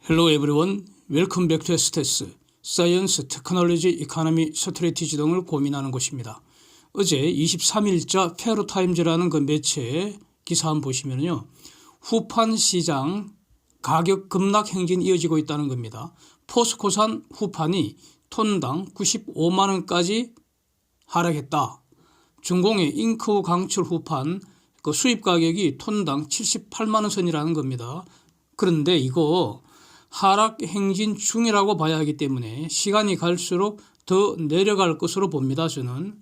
Hello everyone, welcome back to STS, Science, Technology, Economy, Strategy 등을 고민하는 곳입니다. 어제 23일자 페어타임즈라는 그 매체 기사 한번 보시면요. 후판 시장 가격 급락 행진이 이어지고 있다는 겁니다. 포스코산 후판이 톤당 95만 원까지 하락했다. 중공의 잉크우 강철 후판 그 수입 가격이 톤당 78만 원 선이라는 겁니다. 그런데 이거 하락 행진 중이라고 봐야 하기 때문에 시간이 갈수록 더 내려갈 것으로 봅니다. 저는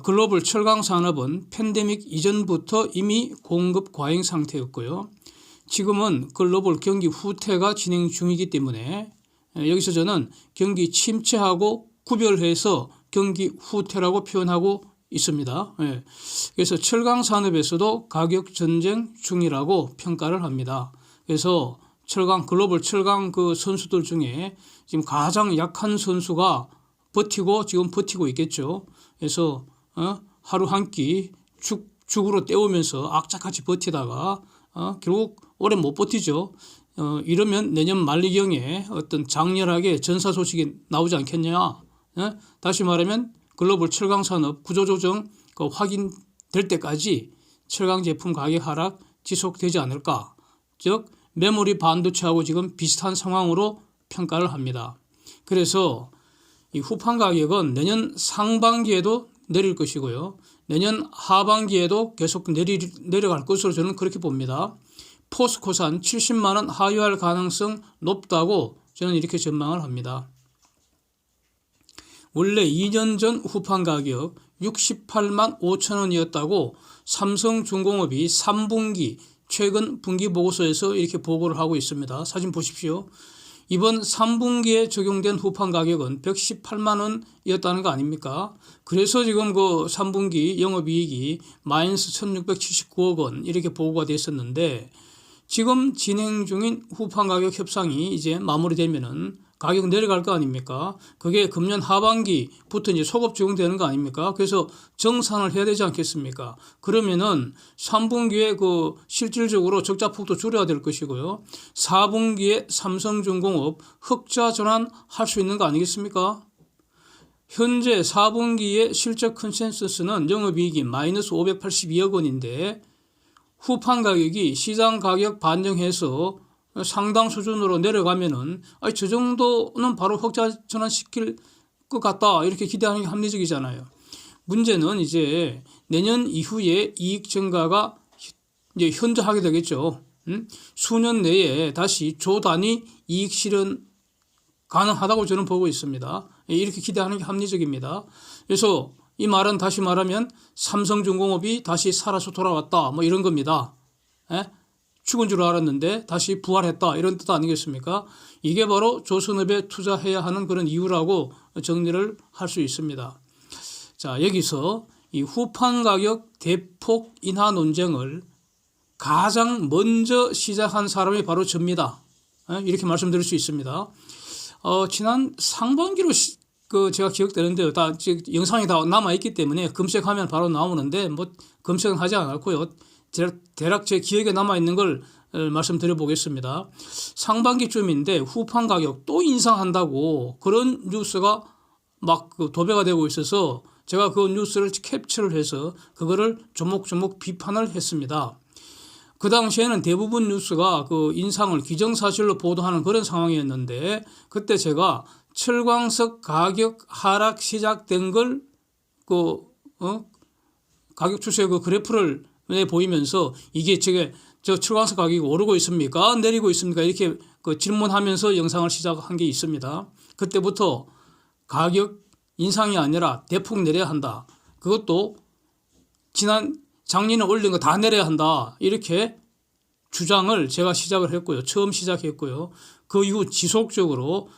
글로벌 철강 산업은 팬데믹 이전부터 이미 공급 과잉 상태였고요. 지금은 글로벌 경기 후퇴가 진행 중이기 때문에 여기서 저는 경기 침체하고 구별해서 경기 후퇴라고 표현하고 있습니다. 그래서 철강 산업에서도 가격 전쟁 중이라고 평가를 합니다. 그래서 글로벌 철강 그 선수들 중에 지금 가장 약한 선수가 지금 버티고 있겠죠. 그래서 하루 한 끼 죽으로 때우면서 악착같이 버티다가 결국 오래 못 버티죠. 이러면 내년 말리경에 어떤 장렬하게 전사 소식이 나오지 않겠냐. 다시 말하면 글로벌 철강 산업 구조조정 확인될 때까지 철강 제품 가격 하락 지속되지 않을까. 즉 메모리 반도체하고 지금 비슷한 상황으로 평가를 합니다. 그래서 이 후판 가격은 내년 상반기에도 내릴 것이고요. 내년 하반기에도 계속 내려갈 것으로 저는 그렇게 봅니다. 포스코산 70만 원 하회할 가능성 높다고 저는 이렇게 전망을 합니다. 원래 2년 전 후판 가격 68만 5천 원이었다고 삼성중공업이 3분기 최근 분기 보고서에서 이렇게 보고를 하고 있습니다. 사진 보십시오. 이번 3분기에 적용된 후판 가격은 118만 원이었다는 거 아닙니까? 그래서 지금 그 3분기 영업이익이 마이너스 1679억 원 이렇게 보고가 됐었는데 지금 진행 중인 후판 가격 협상이 이제 마무리되면은 가격 내려갈 거 아닙니까? 그게 금년 하반기부터 이제 소급 적용되는 거 아닙니까? 그래서 정산을 해야 되지 않겠습니까? 그러면은 3분기에 그 실질적으로 적자 폭도 줄여야 될 것이고요. 4분기에 삼성중공업 흑자 전환할 수 있는 거 아니겠습니까? 현재 4분기의 실적 컨센서스는 영업이익이 마이너스 582억 원인데 후판 가격이 시장 가격 반영해서 상당 수준으로 내려가면은 저 정도는 바로 흑자 전환시킬 것 같다 이렇게 기대하는 게 합리적이잖아요. 문제는 이제 내년 이후에 이익 증가가 이제 현저하게 되겠죠. 수년 내에 다시 조 단위 이익 실현 가능하다고 저는 보고 있습니다. 이렇게 기대하는 게 합리적입니다. 그래서 이 말은 다시 말하면 삼성중공업이 다시 살아서 돌아왔다 뭐 이런 겁니다. 죽은 줄 알았는데 다시 부활했다 이런 뜻 아니겠습니까? 이게 바로 조선업에 투자해야 하는 그런 이유라고 정리를 할 수 있습니다. 자, 여기서 이 후판 가격 대폭 인하 논쟁을 가장 먼저 시작한 사람이 바로 접니다. 이렇게 말씀드릴 수 있습니다. 지난 상반기로 제가 기억되는데요. 다 영상이 다 남아있기 때문에 검색하면 바로 나오는데 뭐 검색은 하지 않았고요. 대략 제 기억에 남아있는 걸 말씀드려 보겠습니다. 상반기쯤인데 후판 가격 또 인상한다고 그런 뉴스가 막 도배가 되고 있어서 제가 그 뉴스를 캡처를 해서 그거를 조목조목 비판을 했습니다. 그 당시에는 대부분 뉴스가 그 인상을 기정사실로 보도하는 그런 상황이었는데 그때 제가 철광석 가격 하락 시작된 걸 가격 추세 그 그래프를 보이면서 이게 저 철광석 가격이 오르고 있습니까? 내리고 있습니까? 이렇게 질문하면서 영상을 시작한 게 있습니다. 그때부터 가격 인상이 아니라 대폭 내려야 한다. 그것도 작년에 올린 거 다 내려야 한다. 이렇게 주장을 제가 시작을 했고요. 처음 시작했고요. 그 이후 지속적으로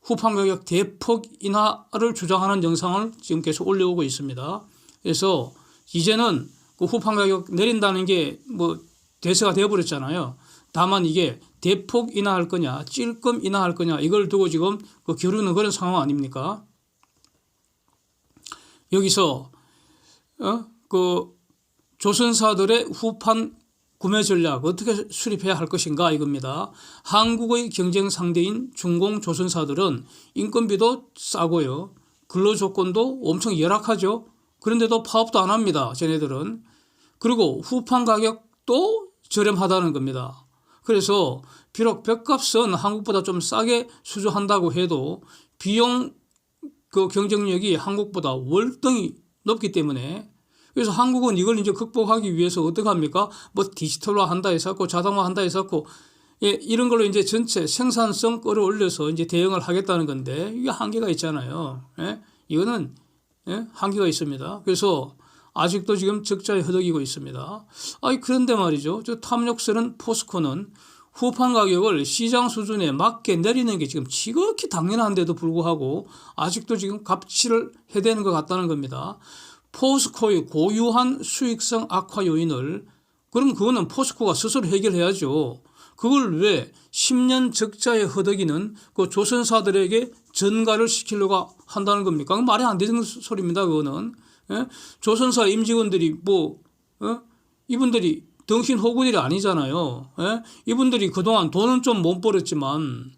후판 가격 대폭 인하를 주장하는 영상을 지금 계속 올려오고 있습니다. 그래서 이제는 그 후판 가격 내린다는 게 뭐 대세가 되어버렸잖아요. 다만 이게 대폭 인하할 거냐, 찔끔 인하할 거냐 이걸 두고 지금 겨루는 그런 상황 아닙니까? 여기서 조선사들의 후판 구매 전략 어떻게 수립해야 할 것인가 이겁니다. 한국의 경쟁 상대인 중공 조선사들은 인건비도 싸고요. 근로 조건도 엄청 열악하죠. 그런데도 파업도 안 합니다. 쟤네들은. 그리고 후판 가격도 저렴하다는 겁니다. 그래서 비록 벽값은 한국보다 좀 싸게 수주한다고 해도 비용 그 경쟁력이 한국보다 월등히 높기 때문에 그래서 한국은 이걸 이제 극복하기 위해서 어떻게 합니까? 뭐 디지털화 한다 해서 자동화 한다 해서 예, 이런 걸로 이제 전체 생산성 끌어올려서 이제 대응을 하겠다는 건데 이게 한계가 있잖아요. 예? 이거는 예? 한계가 있습니다. 그래서 아직도 지금 적자에 허덕이고 있습니다. 그런데 말이죠. 저 탐욕스런 포스코는 후판 가격을 시장 수준에 맞게 내리는 게 지금 지극히 당연한데도 불구하고 아직도 지금 갑질을 해대는 것 같다는 겁니다. 포스코의 고유한 수익성 악화 요인을 그럼 그거는 포스코가 스스로 해결해야죠. 그걸 왜 10년 적자에 허덕이는 그 조선사들에게 전가를 시키려고 한다는 겁니까? 그건 말이 안 되는 소리입니다. 그거는. 예? 조선사 임직원들이 이분들이 덩신 호구들이 아니잖아요. 예? 이분들이 그동안 돈은 좀 못 벌었지만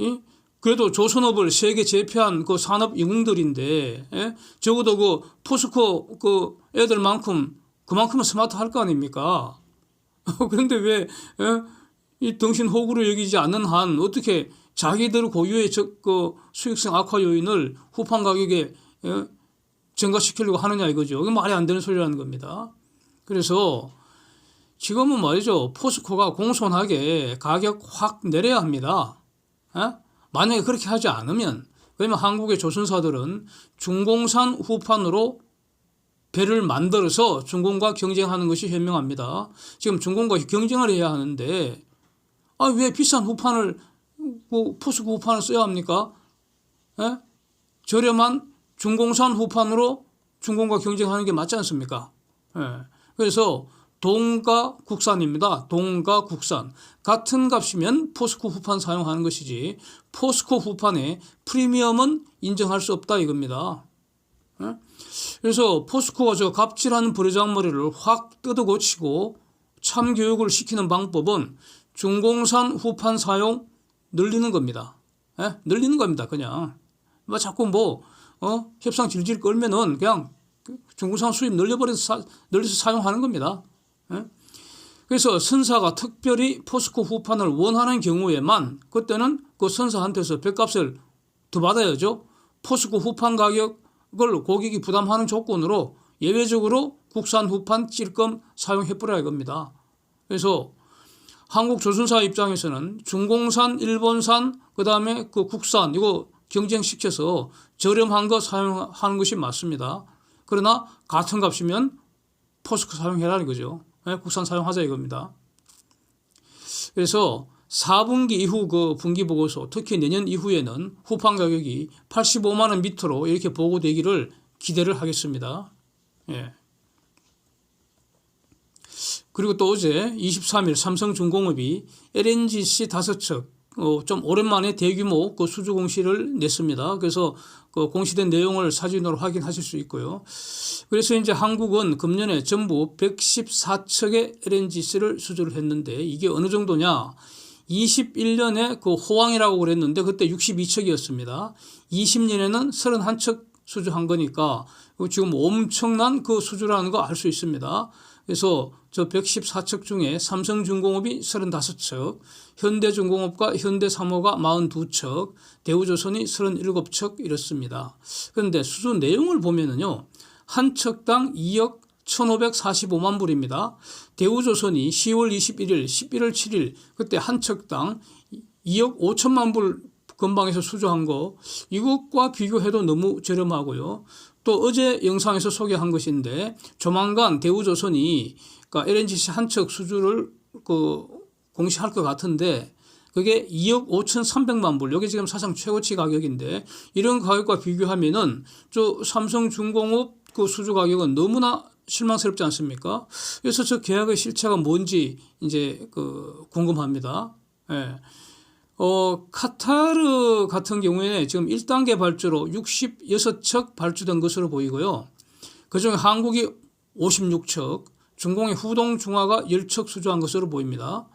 예? 그래도 조선업을 세계 제패한 그 산업 영웅들인데 예? 적어도 그 포스코 그 애들만큼 그만큼은 스마트할 거 아닙니까? 그런데 왜 이 덩신 호구로 여기지 않는 한 어떻게 자기들 고유의 그 수익성 악화 요인을 후판 가격에 증가시키려고 하느냐 이거죠. 이게 말이 안 되는 소리라는 겁니다. 그래서 지금은 말이죠. 포스코가 공손하게 가격 확 내려야 합니다. 만약에 그렇게 하지 않으면 그러면 한국의 조선사들은 중공산 후판으로 배를 만들어서 중공과 경쟁하는 것이 현명합니다. 지금 중공과 경쟁을 해야 하는데 왜 비싼 후판을 포스코 후판을 써야 합니까? 저렴한 중공산 후판으로 중공과 경쟁하는 게 맞지 않습니까? 그래서 동가 국산입니다. 동가 국산. 같은 값이면 포스코 후판 사용하는 것이지 포스코 후판의 프리미엄은 인정할 수 없다 이겁니다. 그래서 포스코가 저 갑질하는 버르장머리를 확 뜯어고치고 참교육을 시키는 방법은 중공산 후판 사용 늘리는 겁니다. 늘리는 겁니다. 그냥 자꾸 협상 질질 끌면은 그냥 중공산 수입 늘려서 사용하는 겁니다. 그래서 선사가 특별히 포스코 후판을 원하는 경우에만 그때는 그 선사한테서 벽값을 더 받아야죠. 포스코 후판 가격을 고객이 부담하는 조건으로 예외적으로 국산 후판 찔끔 사용해버려야 겁니다. 그래서 한국 조선사 입장에서는 중공산, 일본산, 그 다음에 그 국산 이거 경쟁시켜서 저렴한 거 사용하는 것이 맞습니다. 그러나 같은 값이면 포스코 사용해라는 거죠. 국산 사용하자 이겁니다. 그래서 4분기 이후 그 분기보고서 특히 내년 이후에는 후판 가격이 85만 원 밑으로 이렇게 보고되기를 기대를 하겠습니다. 예. 그리고 또 어제 23일 삼성중공업이 LNGC 5척 좀 오랜만에 대규모 그 수주 공시를 냈습니다. 그래서 그 공시된 내용을 사진으로 확인하실 수 있고요. 그래서 이제 한국은 금년에 전부 114척의 LNGC를 수주를 했는데 이게 어느 정도냐? 21년에 그 호황이라고 그랬는데 그때 62척이었습니다. 20년에는 31척 수주한 거니까 지금 엄청난 그 수주라는 거 알 수 있습니다. 그래서 저 114척 중에 삼성중공업이 35척, 현대중공업과 현대사모가 42척, 대우조선이 37척 이렇습니다. 그런데 수주 내용을 보면은요, 한 척당 2억 1,545만 불입니다. 대우조선이 10월 21일, 11월 7일 그때 한 척당 2억 5천만 불 근방에서 수주한 거 이것과 비교해도 너무 저렴하고요. 또 어제 영상에서 소개한 것인데 조만간 대우조선이 그러니까 LNGC 한 척 수주를 공시할 것 같은데 그게 2억 5,300만 불. 이게 지금 사상 최고치 가격인데 이런 가격과 비교하면은 저 삼성중공업 그 수주 가격은 너무나 실망스럽지 않습니까? 그래서 저 계약의 실체가 뭔지 이제 궁금합니다. 예. 카타르 같은 경우에 지금 1단계 발주로 66척 발주된 것으로 보이고요. 그중에 한국이 56척, 중공의 후동중화가 열척 수주한 것으로 보입니다.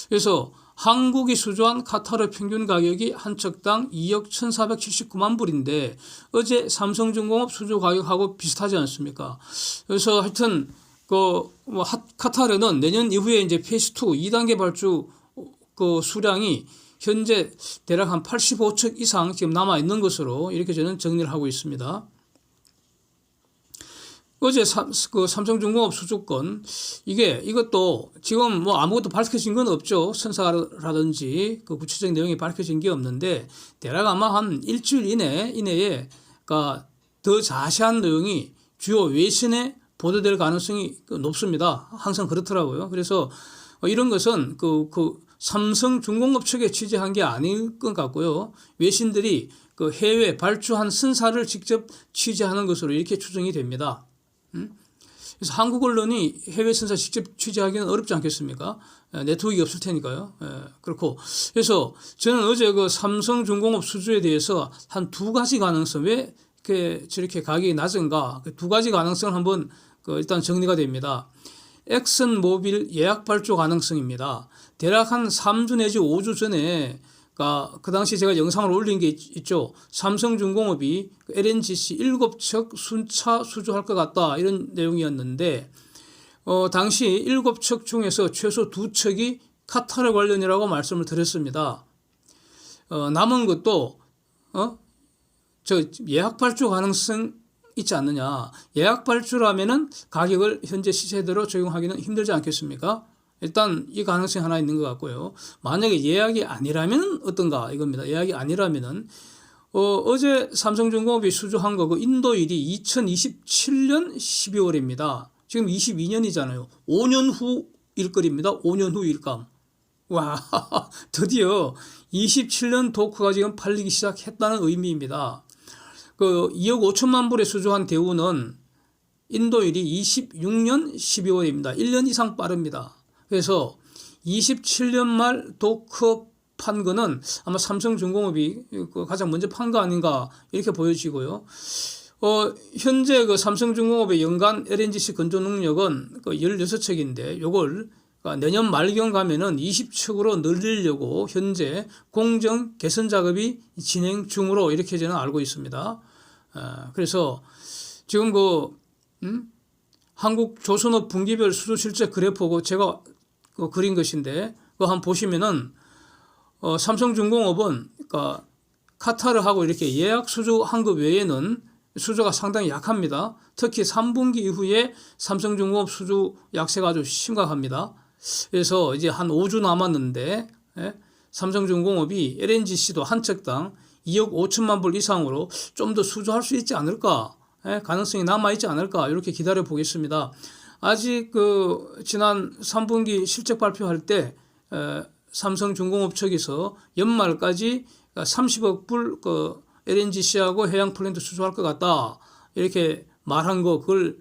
그래서 한국이 수주한 카타르 평균 가격이 한 척당 2억 1,479만 불인데 어제 삼성중공업 수주 가격하고 비슷하지 않습니까? 그래서 하여튼 카타르는 내년 이후에 이제 페이스 2 2단계 발주 수량이 현재 대략 한 85척 이상 지금 남아 있는 것으로 이렇게 저는 정리를 하고 있습니다. 어제 삼성중공업 수주권 이것도 지금 뭐 아무것도 밝혀진 건 없죠. 선사라든지 구체적인 내용이 밝혀진 게 없는데 대략 아마 한 일주일 이내에 더 자세한 내용이 주요 외신에 보도될 가능성이 높습니다. 항상 그렇더라고요. 그래서 이런 것은 삼성중공업 측에 취재한 게 아닐 것 같고요. 외신들이 해외 발주한 선사를 직접 취재하는 것으로 이렇게 추정이 됩니다. 그래서 한국 언론이 해외 선사 직접 취재하기는 어렵지 않겠습니까? 네트워크가 없을 테니까요. 그렇고 그래서 저는 어제 삼성중공업 수주에 대해서 한 두 가지 가능성, 왜 저렇게 가격이 낮은가, 두 가지 가능성을 한번 일단 정리가 됩니다. 엑슨모빌 예약 발주 가능성입니다. 대략 한 3주 내지 5주 전에 그 당시 제가 영상을 올린 게 있죠. 삼성중공업이 LNGC 7척 순차 수주할 것 같다 이런 내용이었는데 당시 7척 중에서 최소 2척이 카타르 관련이라고 말씀을 드렸습니다. 남은 것도 예약 발주 가능성 있지 않느냐. 예약 발주라면은 가격을 현재 시세대로 적용하기는 힘들지 않겠습니까? 일단 이 가능성이 하나 있는 것 같고요. 만약에 예약이 아니라면 어떤가 이겁니다. 예약이 아니라면은 어제 삼성중공업이 수주한 거 인도일이 2027년 12월입니다. 지금 22년이잖아요. 5년 후 일거리입니다. 5년 후 일감. 와, 드디어 27년 도크가 지금 팔리기 시작했다는 의미입니다. 2억 5천만 불에 수주한 대우는 인도일이 26년 12월입니다. 1년 이상 빠릅니다. 그래서 27년 말 도크 판 거는 아마 삼성중공업이 가장 먼저 판 거 아닌가 이렇게 보여지고요. 현재 삼성중공업의 연간 LNGC 건조 능력은 16척인데 요걸 내년 말경 가면은 20척으로 늘리려고 현재 공정 개선 작업이 진행 중으로 이렇게 저는 알고 있습니다. 그래서 지금 한국 조선업 분기별 수주 실적 그래프고 제가 그린 것인데 그거 한번 보시면은 삼성중공업은 카타르하고 이렇게 예약 수주한 것 외에는 수주가 상당히 약합니다. 특히 3분기 이후에 삼성중공업 수주 약세가 아주 심각합니다. 그래서 이제 한 5주 남았는데 삼성중공업이 LNGC도 한 척당 2억 5천만 불 이상으로 좀 더 수주할 수 있지 않을까, 가능성이 남아있지 않을까 이렇게 기다려 보겠습니다. 아직 지난 3분기 실적 발표할 때 삼성중공업 측에서 연말까지 30억 불 LNGC하고 해양 플랜트 수주할 것 같다 이렇게 말한 거 그걸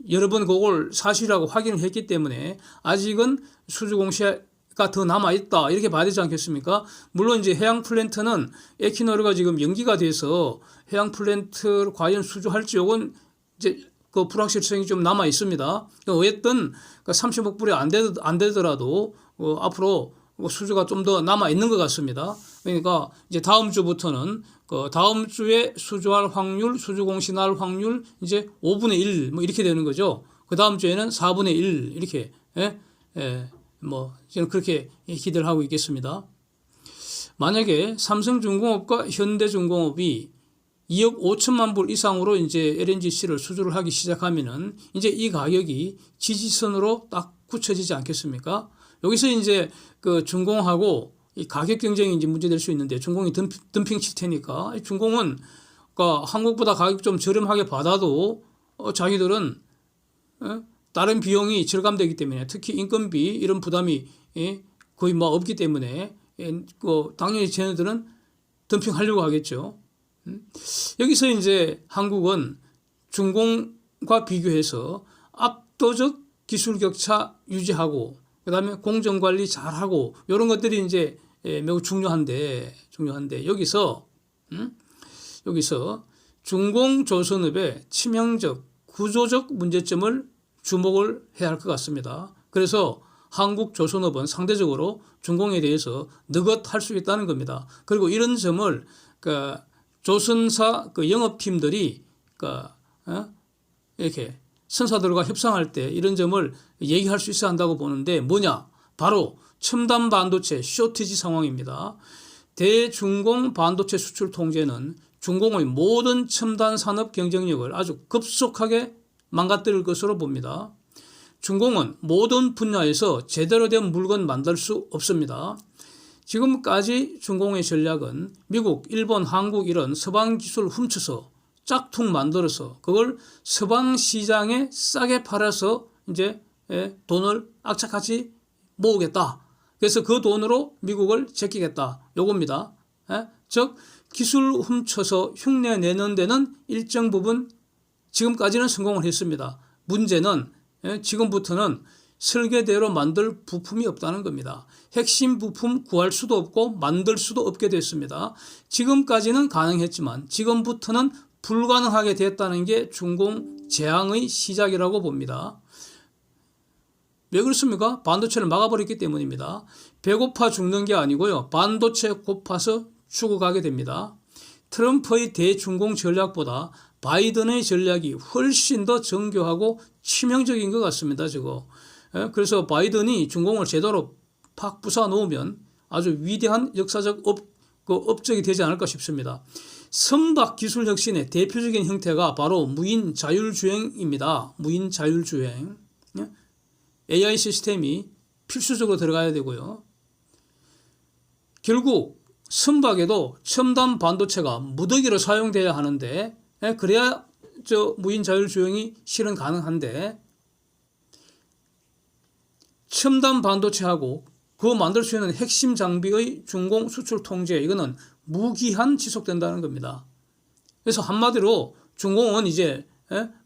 여러 번 그걸 사실이라고 확인을 했기 때문에 아직은 수주 공시가 더 남아 있다 이렇게 봐야 되지 않겠습니까? 물론 이제 해양 플랜트는 에퀴노르가 지금 연기가 돼서 해양 플랜트를 과연 수주할지 요건 이제 불확실성이 좀 남아 있습니다. 어쨌든 30억 불이 안 되더라도 앞으로 수주가 좀 더 남아 있는 것 같습니다. 그러니까 이제 다음 주부터는 다음 주에 수주할 확률, 수주 공시 날 확률 이제 5분의 1 뭐 이렇게 되는 거죠. 그 다음 주에는 4분의 1 이렇게 저는 그렇게 기대를 하고 있겠습니다. 만약에 삼성중공업과 현대중공업이 2억 5천만 불 이상으로 이제 LNGC를 수주를 하기 시작하면은 이제 이 가격이 지지선으로 딱 굳혀지지 않겠습니까? 여기서 이제 중공하고 이 가격 경쟁이 이제 문제될 수 있는데 중공이 덤핑 칠 테니까 중공은 한국보다 가격 좀 저렴하게 받아도 자기들은 다른 비용이 절감되기 때문에 특히 인건비 이런 부담이 거의 없기 때문에 당연히 쟤네들은 덤핑하려고 하겠죠. 여기서 이제 한국은 중공과 비교해서 압도적 기술 격차 유지하고 그다음에 공정관리 잘하고 이런 것들이 이제 매우 중요한데 여기서 중공조선업의 치명적 구조적 문제점을 주목을 해야 할 것 같습니다. 그래서 한국조선업은 상대적으로 중공에 대해서 느긋할 수 있다는 겁니다. 그리고 이런 점을 조선사 영업팀들이 이렇게 선사들과 협상할 때 이런 점을 얘기할 수 있어야 한다고 보는데 뭐냐? 바로 첨단 반도체 쇼티지 상황입니다. 대중공 반도체 수출 통제는 중공의 모든 첨단 산업 경쟁력을 아주 급속하게 망가뜨릴 것으로 봅니다. 중공은 모든 분야에서 제대로 된 물건 만들 수 없습니다. 지금까지 중공의 전략은 미국, 일본, 한국 이런 서방 기술을 훔쳐서 짝퉁 만들어서 그걸 서방 시장에 싸게 팔아서 이제 돈을 악착같이 모으겠다. 그래서 그 돈으로 미국을 제끼겠다. 요겁니다. 즉 기술 훔쳐서 흉내 내는 데는 일정 부분 지금까지는 성공을 했습니다. 문제는 지금부터는 설계대로 만들 부품이 없다는 겁니다. 핵심 부품 구할 수도 없고 만들 수도 없게 됐습니다. 지금까지는 가능했지만 지금부터는 불가능하게 됐다는 게 중공 재앙의 시작이라고 봅니다. 왜 그렇습니까? 반도체를 막아버렸기 때문입니다. 배고파 죽는 게 아니고요. 반도체 고파서 죽어가게 됩니다. 트럼프의 대중공 전략보다 바이든의 전략이 훨씬 더 정교하고 치명적인 것 같습니다. 저거. 그래서 바이든이 중공을 제대로 팍 부숴 놓으면 아주 위대한 역사적 업적이 되지 않을까 싶습니다. 선박 기술 혁신의 대표적인 형태가 바로 무인 자율주행입니다. 무인 자율주행. AI 시스템이 필수적으로 들어가야 되고요. 결국 선박에도 첨단 반도체가 무더기로 사용돼야 하는데 그래야 무인 자율주행이 실현 가능한데 첨단 반도체하고 그 만들 수 있는 핵심 장비의 중공 수출 통제 이거는 무기한 지속된다는 겁니다. 그래서 한마디로 중공은 이제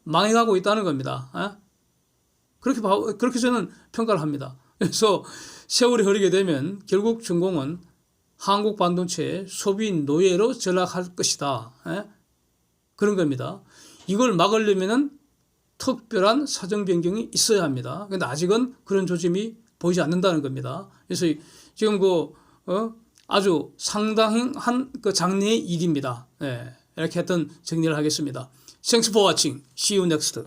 망해가고 있다는 겁니다. 그렇게 저는 평가를 합니다. 그래서 세월이 흐르게 되면 결국 중공은 한국 반도체의 소비 노예로 전락할 것이다. 그런 겁니다. 이걸 막으려면은 특별한 사정 변경이 있어야 합니다. 그런데 아직은 그런 조짐이 보이지 않는다는 겁니다. 그래서 지금 아주 상당한 장래의 일입니다. 이렇게 했던 정리를 하겠습니다. Thanks for watching. See you next.